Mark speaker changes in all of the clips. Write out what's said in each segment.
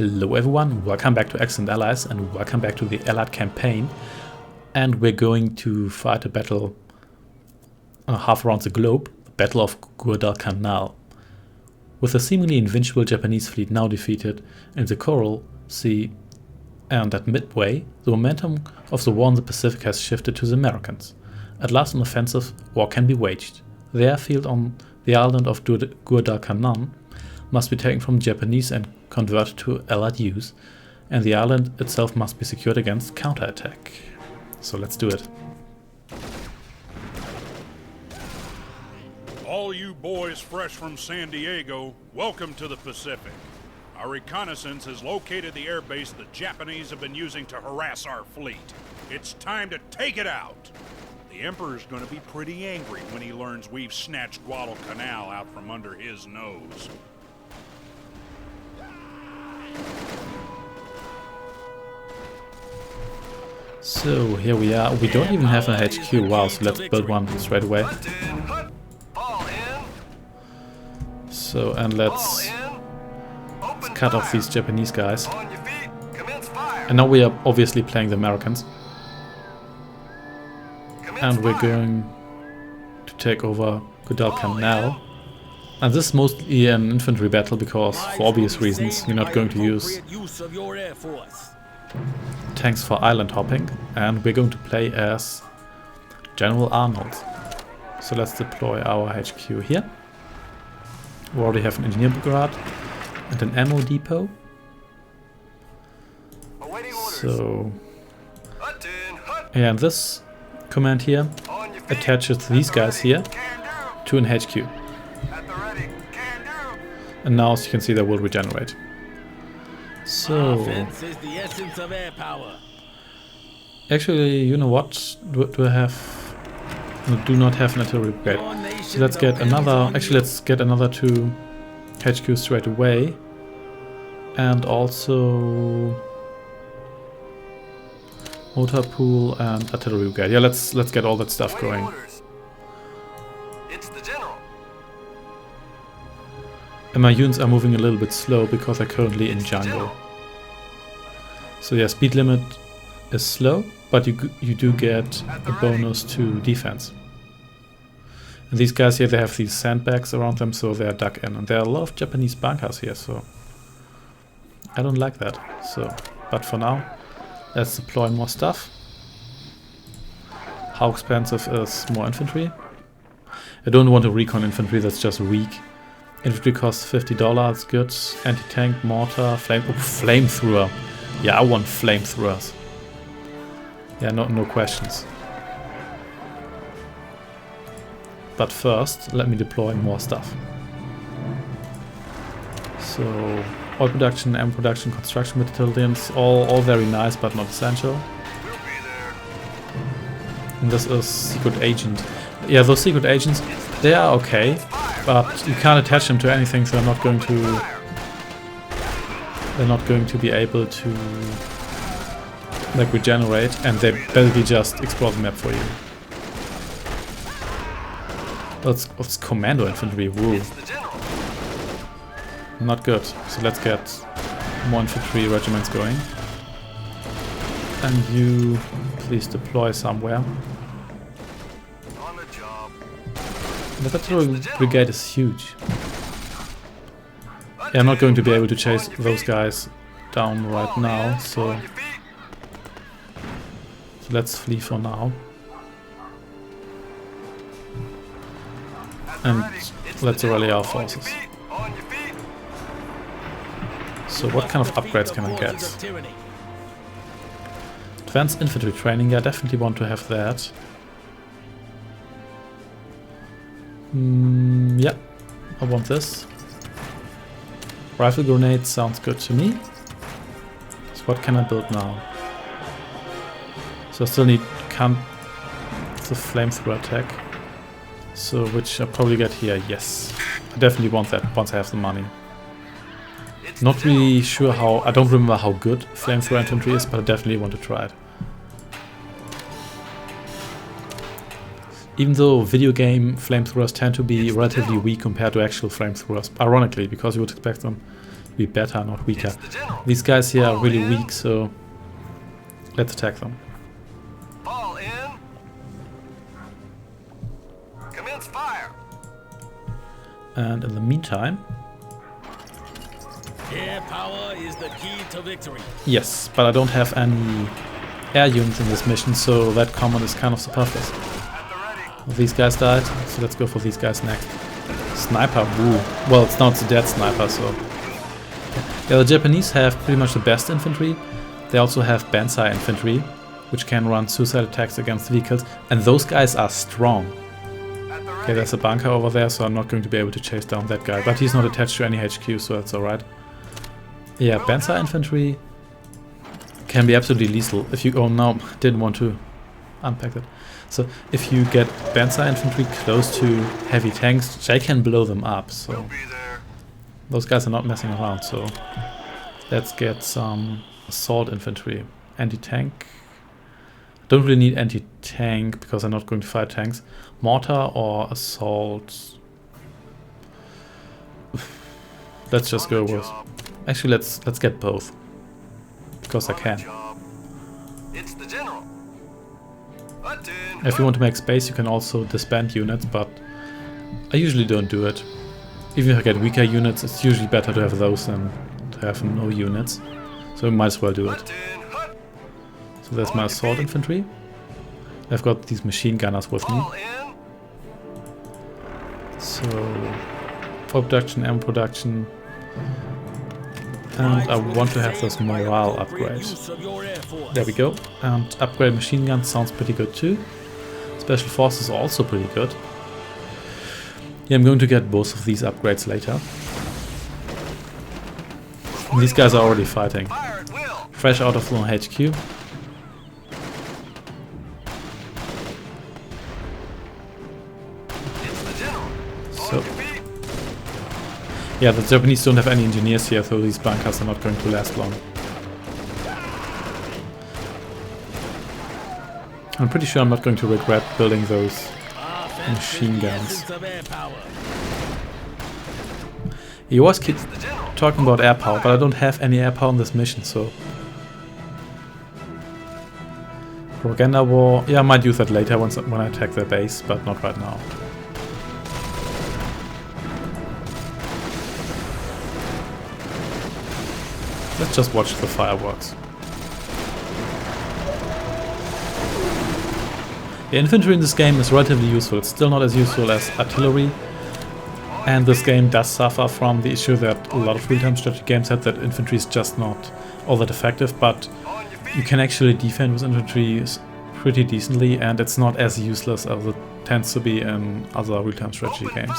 Speaker 1: Hello everyone, welcome back to Excellent Allies and welcome back to the Allied campaign. And we're going to fight a battle half around the globe, the Battle of Guadalcanal. With the seemingly invincible Japanese fleet now defeated in the Coral Sea and at Midway, the momentum of the war in the Pacific has shifted to the Americans. At last an offensive war can be waged. The airfield on the island of Guadalcanal must be taken from Japanese and converted to Allied use, and the island itself must be secured against counterattack. So let's do it.
Speaker 2: All you boys fresh from San Diego, welcome to the Pacific. Our reconnaissance has located the airbase the Japanese have been using to harass our fleet. It's time to take it out. The Emperor's gonna be pretty angry when he learns we've snatched Guadalcanal out from under his nose.
Speaker 1: So here we are. We don't even have an HQ. Wow, so let's build one straight away. So, and let's cut off these Japanese guys. And now we are obviously playing the Americans. And we're going to take over Guadalcanal. And this is mostly an infantry battle because, for obvious reasons, you're not going to use tanks for island hopping, and we're going to play as General Arnold. So let's deploy our HQ here. We already have an engineer brigade and an ammo depot. So, and this command here attaches these guys here to an HQ. And now, as you can see, they will regenerate. So, actually, you know what? Do I have? No, do not have an artillery brigade. So let's get another. Actually, let's get another 2 HQs straight away, and also motor pool and artillery brigade. Yeah, let's get all that stuff going. And my units are moving a little bit slow because they're currently in jungle. So yeah, speed limit is slow, but you do get a bonus to defense. And these guys here, they have these sandbags around them, so they're dug in. And there are a lot of Japanese bunkers here, so I don't like that. So, but for now, let's deploy more stuff. How expensive is more infantry? I don't want to recon infantry, that's just weak. Infantry costs $50, it's good. Anti-tank, mortar, flamethrower. Yeah, I want flamethrowers. Yeah, no questions. But first, let me deploy more stuff. So, oil production, ammo production, construction materials, all very nice, but not essential. And this is secret agent. Yeah, those secret agents, they are okay, but you can't attach them to anything, so they're not going to be able to like regenerate, and they basically just explore the map for you. It's commando infantry, woo. Not good. So let's get more infantry regiments going. And you please deploy somewhere. The artillery brigade is huge. Yeah, I'm not going to be able to chase those guys down right now, so let's flee for now. And let's rally our forces. So what kind of upgrades can I get? Advanced infantry training, yeah, I definitely want to have that. Yeah, I want this. Rifle grenade sounds good to me. So what can I build now? So I still need the flamethrower attack. So which I probably get here, yes. I definitely want that once I have the money. Not really sure how, I don't remember how good flamethrower infantry is, but I definitely want to try it. Even though video game flamethrowers tend to be relatively weak compared to actual flamethrowers, ironically, because you would expect them be better, not weaker. These guys here are really weak, so let's attack them.
Speaker 3: Fall in. Commence fire.
Speaker 1: And in the meantime...
Speaker 4: Air power is the key to victory.
Speaker 1: Yes, but I don't have any air units in this mission, so that command is kind of superfluous. These guys died, so let's go for these guys next. Sniper, woo. Well, it's not a dead sniper, so... Yeah, the Japanese have pretty much the best infantry. They also have Banzai infantry, which can run suicide attacks against vehicles, and those guys are strong. Okay, there's a bunker over there, so I'm not going to be able to chase down that guy, but he's not attached to any HQ, so that's alright. Yeah, Banzai infantry can be absolutely lethal if you... Oh no, didn't want to unpack that. So if you get Banzai infantry close to heavy tanks, they can blow them up, so... Those guys are not messing around, so... Let's get some assault infantry. Anti-tank. Don't really need anti-tank because I'm not going to fight tanks. Mortar or assault? Let's just go with... Actually, let's get both. Because I can.
Speaker 3: It's the general.
Speaker 1: If you want to make space, you can also disband units, but I usually don't do it. Even if I get weaker units, it's usually better to have those than to have no units. So we might as well do it. So there's my assault infantry. I've got these machine gunners with me. So, for production, ammo production. And I want to have those morale upgrades. There we go. And upgrade machine guns sounds pretty good too. Special forces are also pretty good. Yeah, I'm going to get both of these upgrades later. And these guys are already fighting. Fresh out of the HQ. So, yeah, the Japanese don't have any engineers here, so these bunkers are not going to last long. I'm pretty sure I'm not going to regret building those machine guns. You always keep talking about air power, but I don't have any air power on this mission, so... Propaganda war... Yeah, I might use that later when I attack their base, but not right now. Let's just watch the fireworks. The infantry in this game is relatively useful. It's still not as useful as artillery. And this game does suffer from the issue that a lot of real-time strategy games had, that infantry is just not all that effective, but you can actually defend with infantry pretty decently, and it's not as useless as it tends to be in other real-time strategy games.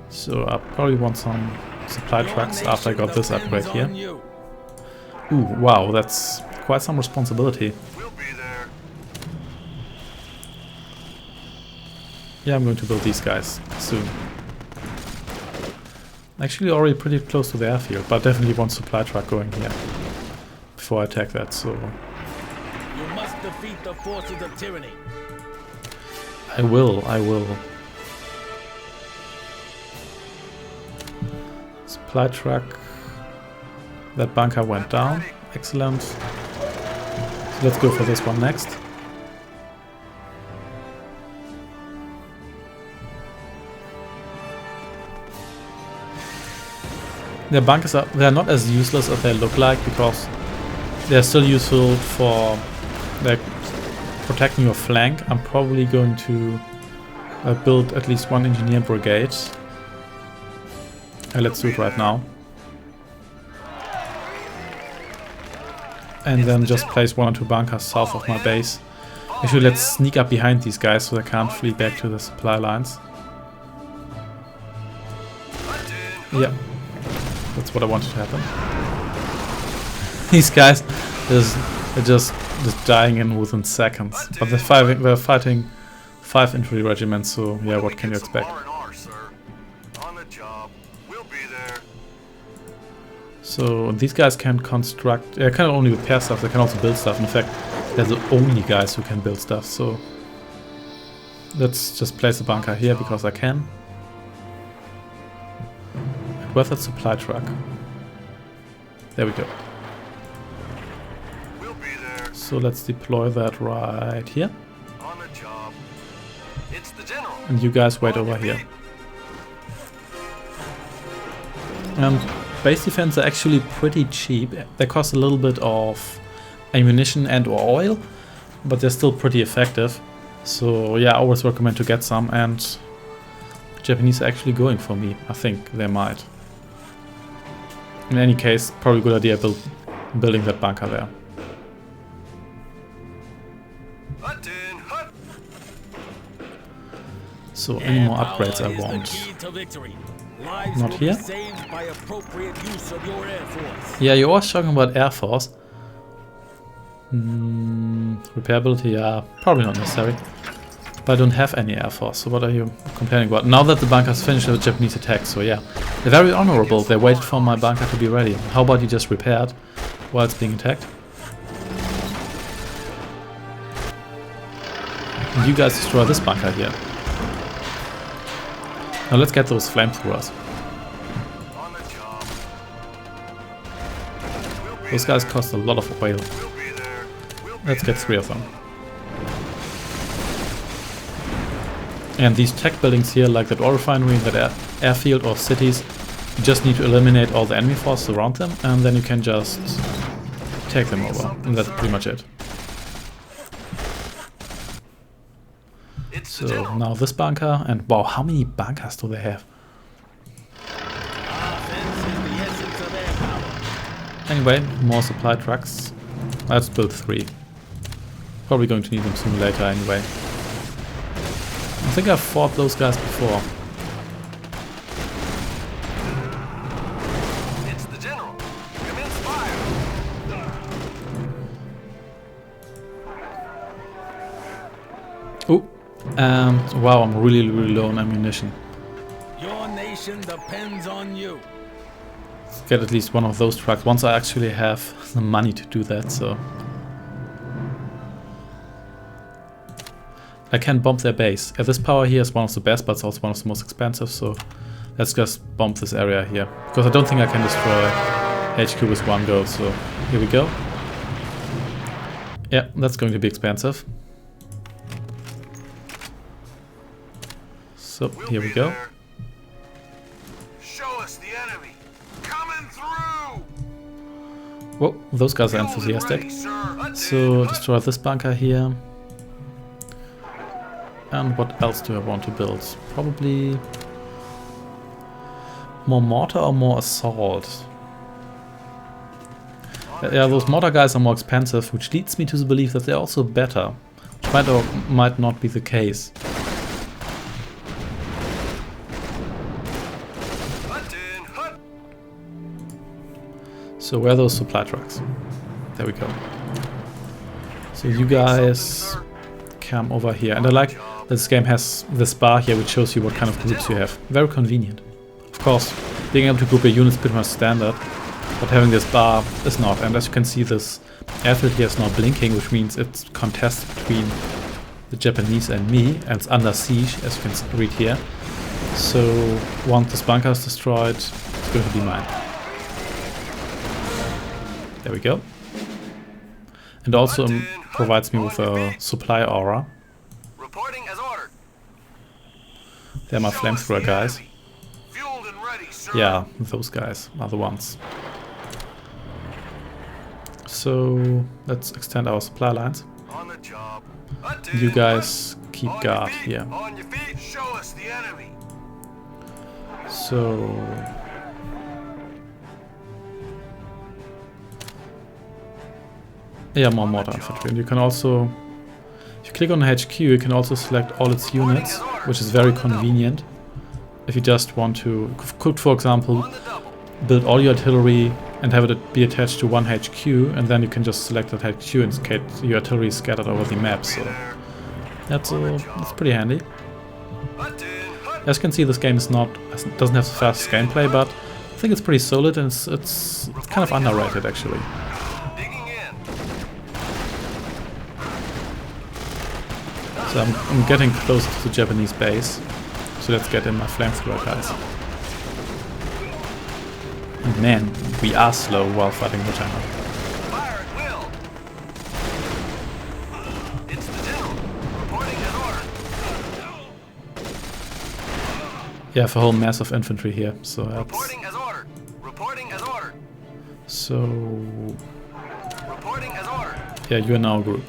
Speaker 1: So I probably want some supply trucks after I got this upgrade here. Ooh, wow, that's quite some responsibility. Yeah, I'm going to build these guys soon. Actually already pretty close to the airfield, but definitely want supply truck going here before I attack that, so...
Speaker 4: You must defeat the forces of tyranny.
Speaker 1: I will. Supply truck. That bunker went down. Excellent. So let's go for this one next. Their bunkers they're not as useless as they look like, because they're still useful for like protecting your flank. I'm probably going to build at least one engineer brigade. Let's do it right now. And then just place 1 or 2 bunkers south of my base. Actually, let's sneak up behind these guys so they can't flee back to the supply lines. Yep. That's what I wanted to happen. These guys are just dying in within seconds. But they're fighting 5 infantry regiments, so yeah, what can you expect? So these guys can construct... They can only repair stuff, they can also build stuff. In fact, they're the only guys who can build stuff, so... Let's just place a bunker here because I can. where's that supply truck? There we go.
Speaker 3: We'll be there.
Speaker 1: So let's deploy that right here.
Speaker 3: On the job. It's the general.
Speaker 1: And you guys wait
Speaker 3: On
Speaker 1: over
Speaker 3: your
Speaker 1: here.
Speaker 3: feet.
Speaker 1: Base defense are actually pretty cheap. They cost a little bit of ammunition and or oil, but they're still pretty effective. So yeah, I always recommend to get some, and the Japanese are actually going for me. I think they might. In any case, probably a good idea building that bunker there.
Speaker 3: Hut in, hut.
Speaker 1: So any more upgrades I want. Not here? Yeah, you're always talking about Air Force. Repairability, yeah, probably not necessary. But I don't have any Air Force, so what are you complaining about? Now that the bunker's finished with Japanese attack, so yeah. They're very honorable, they waited for my bunker to be ready. How about you just repair it while it's being attacked? And you guys destroy this bunker here. Now let's get those flamethrowers.
Speaker 3: On the job. We'll be
Speaker 1: Those guys cost a lot of oil.
Speaker 3: We'll be there. We'll be
Speaker 1: Let's get
Speaker 3: there.
Speaker 1: 3 of them. And these tech buildings here, like that oil refinery, that airfield or cities, you just need to eliminate all the enemy forces around them, and then you can just take them over. And that's pretty much it.
Speaker 3: It's the
Speaker 1: So
Speaker 3: general.
Speaker 1: now this bunker, and wow, how many bunkers do they have? Anyway, more supply trucks. Let's build 3. Probably going to need them sooner or later anyway. I think I've fought those guys before.
Speaker 3: It's the general. Commence fire.
Speaker 1: Oh, and wow, I'm really low on ammunition.
Speaker 4: Your nation depends on you.
Speaker 1: Let's get at least one of those trucks once I actually have the money to do that, so. I can bomb their base. This power here is one of the best, but it's also one of the most expensive, so let's just bomb this area here. Because I don't think I can destroy HQ with one go, so here we go. Yeah, that's going to be expensive. So
Speaker 3: We'll
Speaker 1: here we
Speaker 3: be
Speaker 1: go.
Speaker 3: there. Show us the enemy. Coming through.
Speaker 1: Whoa, those guys are
Speaker 3: Fueled and
Speaker 1: enthusiastic.
Speaker 3: ready, sir. Hut in,
Speaker 1: So
Speaker 3: hut.
Speaker 1: destroy this bunker here. And what else do I want to build? Probably more mortar or more assault? Yeah, those mortar guys are more expensive, which leads me to the belief that they're also better. Which might or might not be the case.
Speaker 3: Hut in, hut.
Speaker 1: So where are those supply trucks? There we go. So you guys come over here. And I like this game has this bar here which shows you what kind of groups you have. Very convenient. Of course, being able to group your units is pretty much standard, but having this bar is not. And as you can see, this airfield here is now blinking, which means it's contest between the Japanese and me, and it's under siege, as you can read here. So once this bunker is destroyed, it's going to be mine. There we go. And also provides me with a supply aura.
Speaker 3: Reporting as ordered.
Speaker 1: They're my
Speaker 3: Show us
Speaker 1: flamethrower
Speaker 3: the
Speaker 1: guys.
Speaker 3: enemy. Fueled and ready, sir.
Speaker 1: Yeah, those guys are the ones. So let's extend our supply lines.
Speaker 3: On the job. Hut
Speaker 1: You
Speaker 3: in,
Speaker 1: guys keep
Speaker 3: hut. On your
Speaker 1: guard
Speaker 3: feet,
Speaker 1: here.
Speaker 3: On your feet. Show us the enemy.
Speaker 1: So yeah, more mortar infantry. And you can also, if you click on HQ, you can also select all its units, which is very convenient. If you just want to, could for example,
Speaker 3: On the double.
Speaker 1: build all your artillery and have it be attached to one HQ, and then you can just select that HQ and get your artillery scattered over the map. So that's pretty handy.
Speaker 3: Hut in, hut.
Speaker 1: As you can see, this game is doesn't have the fastest gameplay, but I think it's pretty solid, and it's kind of underrated actually.
Speaker 3: Digging in.
Speaker 1: So I'm getting close to the Japanese base, so let's get in my flamethrower guys. Man, we are slow while fighting the China.
Speaker 3: Fire at will. It's the general. Reporting as ordered.
Speaker 1: Yeah, I have a whole mass of infantry here, so that's...
Speaker 3: Reporting as ordered. Reporting as ordered.
Speaker 1: So...
Speaker 3: Reporting as ordered.
Speaker 1: Yeah, you're in our group.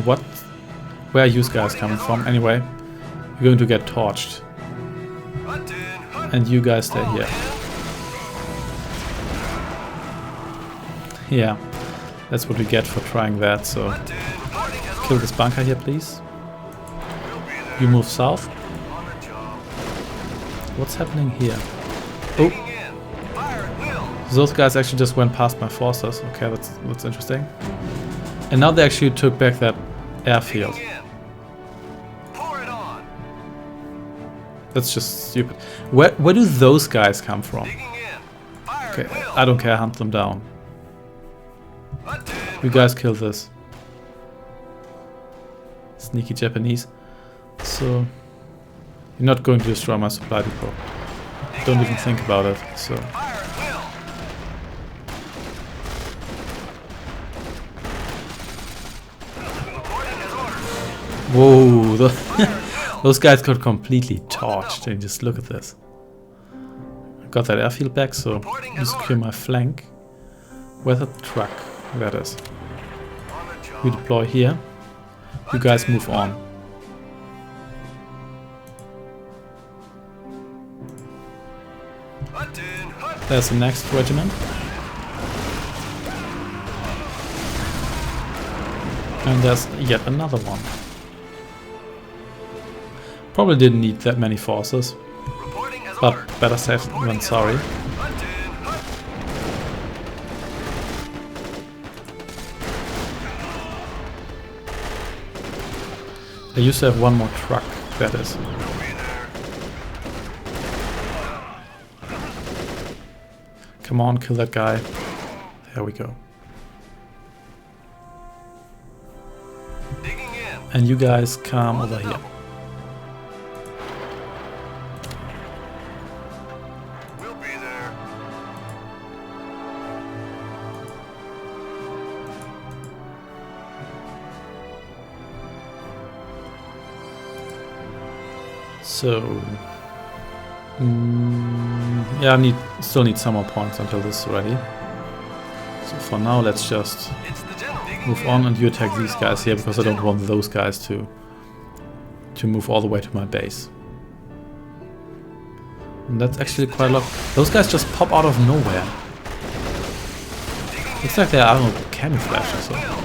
Speaker 1: What? Where are you guys coming from? Anyway, you're going to get torched. And you guys stay here. Yeah, that's what we get for trying that, so... Kill this bunker here, please. You move south. What's happening here? Oh! Those guys actually just went past my forces. Okay, that's interesting. And now they actually took back that airfield. That's just stupid. Where do those guys come from? Okay, I don't care, hunt them down. You guys kill this. Sneaky Japanese. So, you're not going to destroy my supply depot. Don't even think about it, so... Whoa, those guys got completely torched. And just look at this. I got that airfield back, so you secure my flank. Where's the truck? There it is. We deploy here. You guys move on. There's the next regiment. And there's yet another one. Probably didn't need that many forces, but better safe than sorry. I used to have one more truck, that is. Come on, kill that guy. There we go. And you guys come over here. So, yeah, I still need some more points until this is ready. So for now, let's just move on, and you attack these guys here because I don't want those guys to move all the way to my base. And that's actually quite a lot. Those guys just pop out of nowhere. Looks like they are, I don't know, camouflage or so.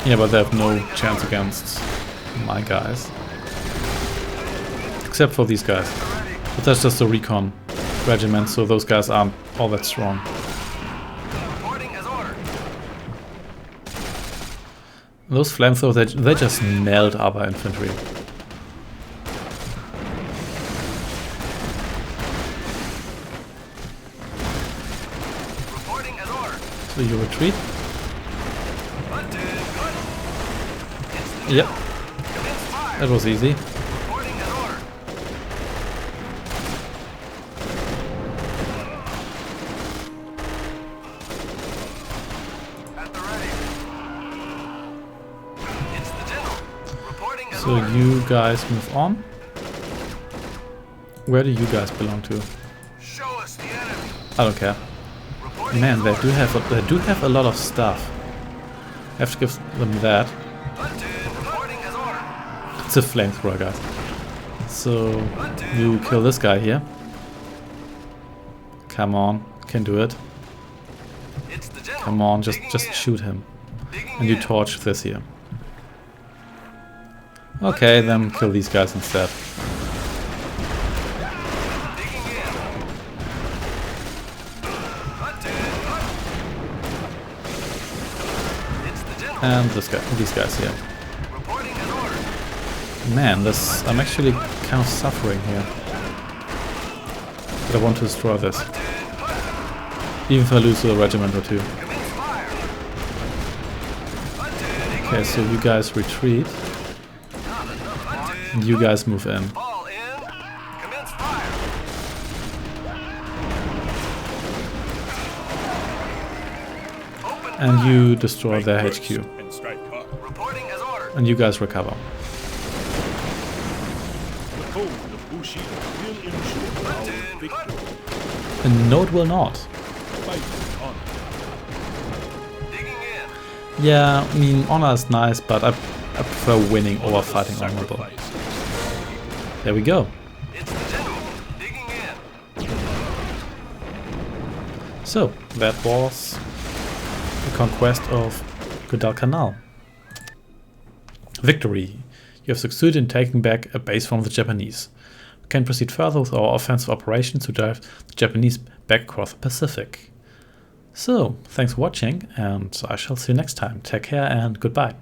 Speaker 1: Yeah, but they have no chance against my guys. Except for these guys. But that's just a recon regiment, so those guys aren't all that strong. Those flamethrowers, they just melt other infantry. So you retreat. Yep, that was easy. So you guys move on. Where do you guys belong to? I don't care. Man, they do have a lot of stuff. I have to give them that. It's a flamethrower, guys. So you kill this guy here. Come on, can do it. Come on, just shoot him. And you torch this here. Okay, then kill these guys instead. And these guys here. Man, I'm actually kind of suffering here. But I want to destroy this. Even if I lose a regiment or two. Okay, so you guys retreat. And you guys move in. And you destroy their HQ.
Speaker 2: And strike hard.
Speaker 3: Reporting as ordered.
Speaker 1: And you guys recover.
Speaker 2: The code of Bushido will ensure our victory.
Speaker 1: And no, it will not.
Speaker 2: Fight with honor.
Speaker 3: Digging in.
Speaker 1: Yeah, I mean, honor is nice, but I prefer winning over fighting honorable.
Speaker 2: Sacrifice.
Speaker 1: There we go.
Speaker 3: It's the general. Digging in.
Speaker 1: So, that was the conquest of Guadalcanal. Victory! You have succeeded in taking back a base from the Japanese. We can proceed further with our offensive operations to drive the Japanese back across the Pacific. So, thanks for watching, and I shall see you next time. Take care and goodbye.